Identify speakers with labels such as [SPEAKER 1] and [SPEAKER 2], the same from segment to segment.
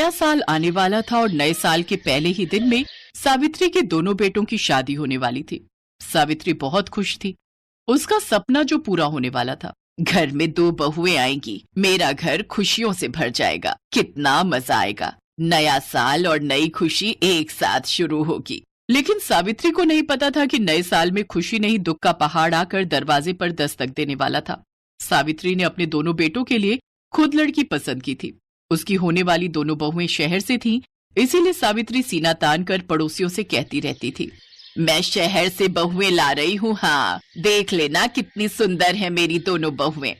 [SPEAKER 1] नया साल आने वाला था और नए साल के पहले ही दिन में सावित्री के दोनों बेटों की शादी होने वाली थी। सावित्री बहुत खुश थी। उसका सपना जो पूरा होने वाला था, घर में 2 बहुएं आएंगी, मेरा घर खुशियों से भर जाएगा, कितना मजा आएगा, नया साल और नई खुशी एक साथ शुरू होगी। लेकिन सावित्री को नहीं पता था कि नए साल में खुशी नहीं दुख का पहाड़ आकर दरवाजे पर दस्तक देने वाला था। सावित्री ने अपने दोनों बेटों के लिए खुद लड़की पसंद की थी। उसकी होने वाली दोनों बहुएं शहर से थीं, इसीलिए सावित्री सीना तान कर पड़ोसियों से कहती रहती थी, मैं शहर से बहुएं ला रही हूँ, हाँ देख लेना कितनी सुंदर है मेरी दोनों बहुएं।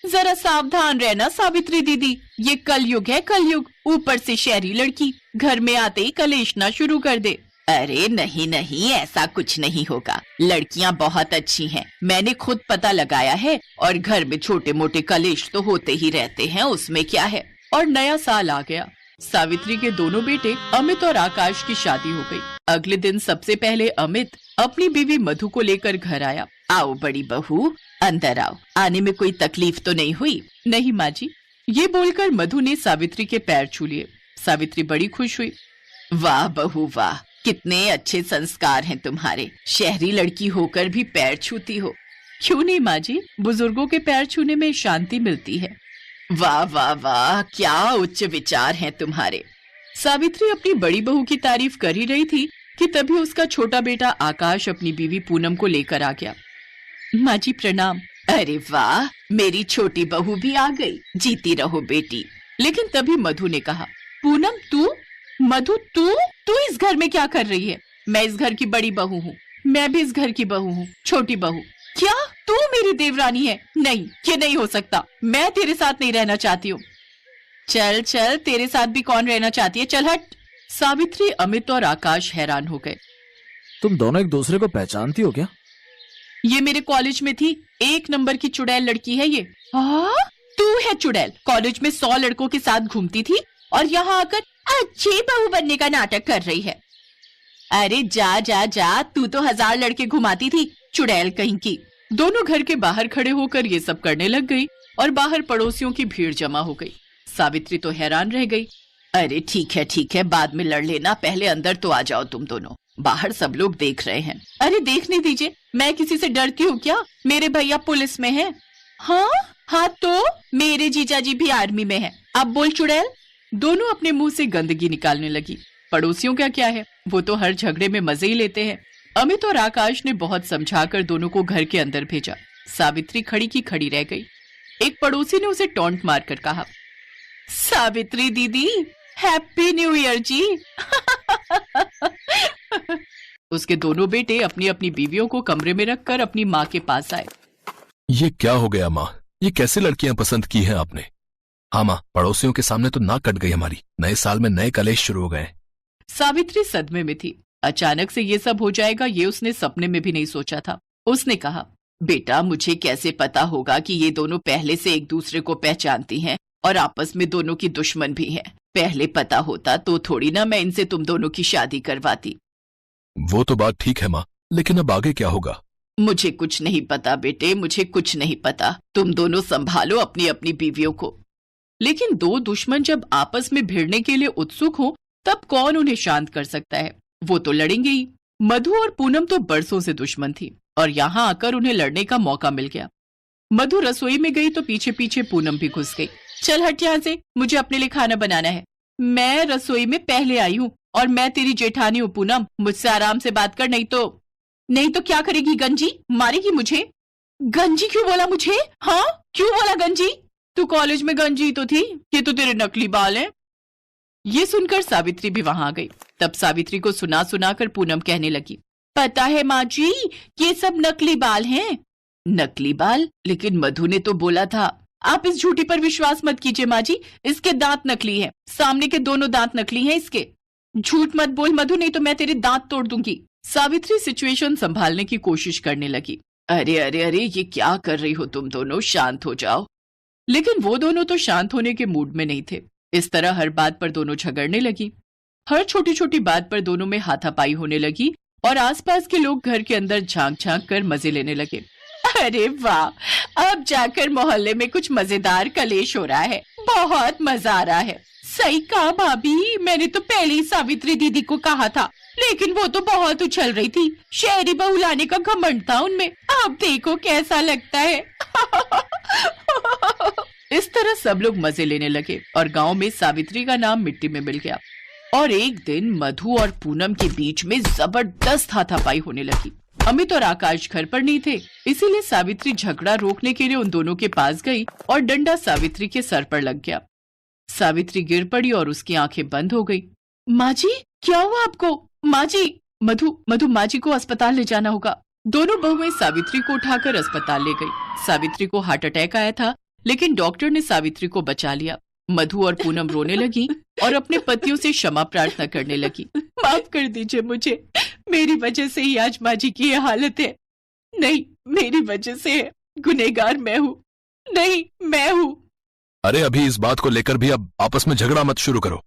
[SPEAKER 1] जरा सावधान रहना सावित्री दीदी, ये कलयुग है कलयुग, ऊपर से शहरी लड़की घर में आते ही कलेशना शुरू कर दे। अरे नहीं नहीं, ऐसा कुछ नहीं होगा, लड़कियां बहुत अच्छी हैं, मैंने खुद पता लगाया है, और घर में छोटे मोटे कलेश तो होते ही रहते हैं, उसमें क्या है। और नया साल आ गया। सावित्री के दोनों बेटे अमित और आकाश की शादी हो गई। अगले दिन सबसे पहले अमित अपनी बीवी मधु को लेकर घर आया। आओ बड़ी बहू, अंदर आओ, आने में कोई तकलीफ तो नहीं हुई? नहीं माँ जी, ये बोलकर मधु ने सावित्री के पैर छू लिए। सावित्री बड़ी खुश हुई। वाह बहू वाह, कितने अच्छे संस्कार हैं तुम्हारे, शहरी लड़की होकर भी पैर छूती हो। क्यों नहीं माँ जी, बुजुर्गों के पैर छूने में शांति मिलती है। वाह वाह वाह, क्या उच्च विचार हैं तुम्हारे। सावित्री अपनी बड़ी बहू की तारीफ कर ही रही थी कि तभी उसका छोटा बेटा आकाश अपनी बीवी पूनम को लेकर आ गया। माँ जी प्रणाम। अरे वाह, मेरी छोटी बहू भी आ गई, जीती रहो बेटी। लेकिन तभी मधु ने कहा, पूनम तू? मधु तू इस घर में क्या कर रही है? मैं इस घर की बड़ी बहू हूँ, मैं भी इस घर की बहू हूँ, छोटी बहू। क्या तू मेरी देवरानी है? नहीं, ये नहीं हो सकता, मैं तेरे साथ नहीं रहना चाहती हूँ। चल चल, तेरे साथ भी कौन रहना चाहती है, चल हट। सावित्री, अमित और आकाश हैरान हो गए।
[SPEAKER 2] तुम दोनों एक दूसरे को पहचानती हो क्या?
[SPEAKER 1] ये मेरे कॉलेज में थी, 1 नंबर की चुड़ैल लड़की है ये। तू है चुड़ैल? कॉलेज में 100 लड़कों के साथ घूमती थी और यहाँ आकर अच्छी बहू बनने का नाटक कर रही है। अरे जा जा जा, तू तो 1000 लड़के घुमाती थी, चुड़ैल कहीं की। दोनों घर के बाहर खड़े होकर ये सब करने लग गई और बाहर पड़ोसियों की भीड़ जमा हो गई। सावित्री तो हैरान रह गई। अरे ठीक है, बाद में लड़ लेना, पहले अंदर तो आ जाओ तुम दोनों, बाहर सब लोग देख रहे हैं। अरे देखने दीजिए, मैं किसी से डरती हूँ क्या? मेरे भैया पुलिस में हैं। हाँ तो मेरे जीजा जी भी आर्मी में हैं। अब बोल चुड़ैल। दोनों अपने मुंह से गंदगी निकालने लगी। पड़ोसियों का क्या है, वो तो हर झगड़े में मजे ही लेते हैं। अमित और आकाश ने बहुत समझाकर दोनों को घर के अंदर भेजा। सावित्री खड़ी की खड़ी रह गई। एक पड़ोसी ने उसे टॉन्ट मारकर कहा, सावित्री दीदी हैप्पी न्यू ईयर जी। उसके दोनों बेटे अपनी अपनी बीवियों को कमरे में रखकर अपनी माँ के पास आए।
[SPEAKER 3] ये क्या हो गया माँ, ये कैसी लड़कियां पसंद की हैं आपने? हाँ माँ, पड़ोसियों के सामने तो नाक कट गई हमारी, नए साल में नए कलेश शुरू हो गए।
[SPEAKER 1] सावित्री सदमे में थी। अचानक से ये सब हो जाएगा, ये उसने सपने में भी नहीं सोचा था। उसने कहा, बेटा मुझे कैसे पता होगा कि ये दोनों पहले से एक दूसरे को पहचानती हैं और आपस में दोनों की दुश्मन भी हैं। पहले पता होता तो थोड़ी ना मैं इनसे तुम दोनों की शादी करवाती।
[SPEAKER 3] वो तो बात ठीक है माँ, लेकिन अब आगे क्या होगा?
[SPEAKER 1] मुझे कुछ नहीं पता बेटे, मुझे कुछ नहीं पता। तुम दोनों संभालो अपनी अपनी बीवियों को। लेकिन 2 दुश्मन जब आपस में भिड़ने के लिए उत्सुक हो, तब कौन उन्हें शांत कर सकता है? वो तो लड़ेंगे ही। मधु और पूनम तो बरसों से दुश्मन थी और यहाँ आकर उन्हें लड़ने का मौका मिल गया। मधु रसोई में गई तो पीछे पीछे पूनम भी घुस गई। चल हट यहाँ से, मुझे अपने लिए खाना बनाना है। मैं रसोई में पहले आई हूँ और मैं तेरी जेठानी हूँ पूनम, मुझसे आराम से बात कर, नहीं तो क्या करेगी? गंजी मारेगी मुझे? गंजी क्यों बोला मुझे? हाँ क्यों बोला गंजी? तू कॉलेज में गंजी तो थी, ये तो तेरे नकली बाल हैं। ये सुनकर सावित्री भी वहां आ गई। तब सावित्री को सुना सुनाकर पूनम कहने लगी, पता है माँ जी, ये सब नकली बाल हैं। नकली बाल? लेकिन मधु ने तो बोला था। आप इस झूठी पर विश्वास मत कीजिए माँ जी, इसके दांत नकली हैं, सामने के दोनों दांत नकली हैं इसके। झूठ मत बोल मधु, नहीं तो मैं तेरे दांत तोड़ दूंगी। सावित्री सिचुएशन संभालने की कोशिश करने लगी। अरे ये क्या कर रही हो तुम दोनों, शांत हो जाओ। लेकिन वो दोनों तो शांत होने के मूड में नहीं थे। इस तरह हर बात पर दोनों झगड़ने लगी। हर छोटी छोटी बात पर दोनों में हाथापाई होने लगी और आसपास के लोग घर के अंदर झांक झांक कर मजे लेने लगे। अरे वाह, अब जाकर मोहल्ले में कुछ मजेदार कलेश हो रहा है, बहुत मजा आ रहा है। सही कहा भाभी, मैंने तो पहले ही सावित्री दीदी को कहा था, लेकिन वो तो बहुत उछल रही थी। शहरी बहू लाने का घमंड था उनमें। अब देखो कैसा लगता है। इस तरह सब लोग मजे लेने लगे और गांव में सावित्री का नाम मिट्टी में मिल गया। और एक दिन मधु और पूनम के बीच में जबरदस्त हाथापाई होने लगी। अमित और आकाश घर पर नहीं थे, इसीलिए सावित्री झगड़ा रोकने के लिए उन दोनों के पास गई और डंडा सावित्री के सर पर लग गया। सावित्री गिर पड़ी और उसकी आंखें बंद हो गई। माँ जी, क्या हुआ आपको? माँ जी, मधु माँ जी को अस्पताल ले जाना होगा। दोनों बहुएं सावित्री को उठाकर अस्पताल ले गई। सावित्री को हार्ट अटैक आया था, लेकिन डॉक्टर ने सावित्री को बचा लिया। मधु और पूनम रोने लगी और अपने पतियों से क्षमा प्रार्थना करने लगी। माफ कर दीजिए मुझे, मेरी वजह से ही आज माँ जी की ये हालत है। नहीं, मेरी वजह से है, गुनहगार मैं हूँ। नहीं, मैं हूँ।
[SPEAKER 3] अरे अभी इस बात को लेकर भी अब आपस में झगड़ा मत शुरू करो।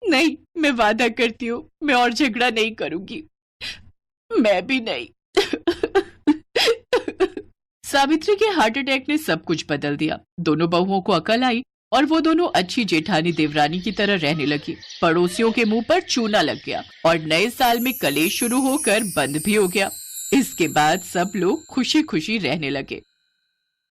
[SPEAKER 1] नहीं, मैं वादा करती हूँ, मैं और झगड़ा नहीं करूंगी। मैं भी नहीं। सावित्री के हार्ट अटैक ने सब कुछ बदल दिया। दोनों बहुओं को अकल आई और वो दोनों अच्छी जेठानी देवरानी की तरह रहने लगी। पड़ोसियों के मुंह पर चूना लग गया और नए साल में कलेश शुरू होकर बंद भी हो गया। इसके बाद सब लोग खुशी खुशी रहने लगे।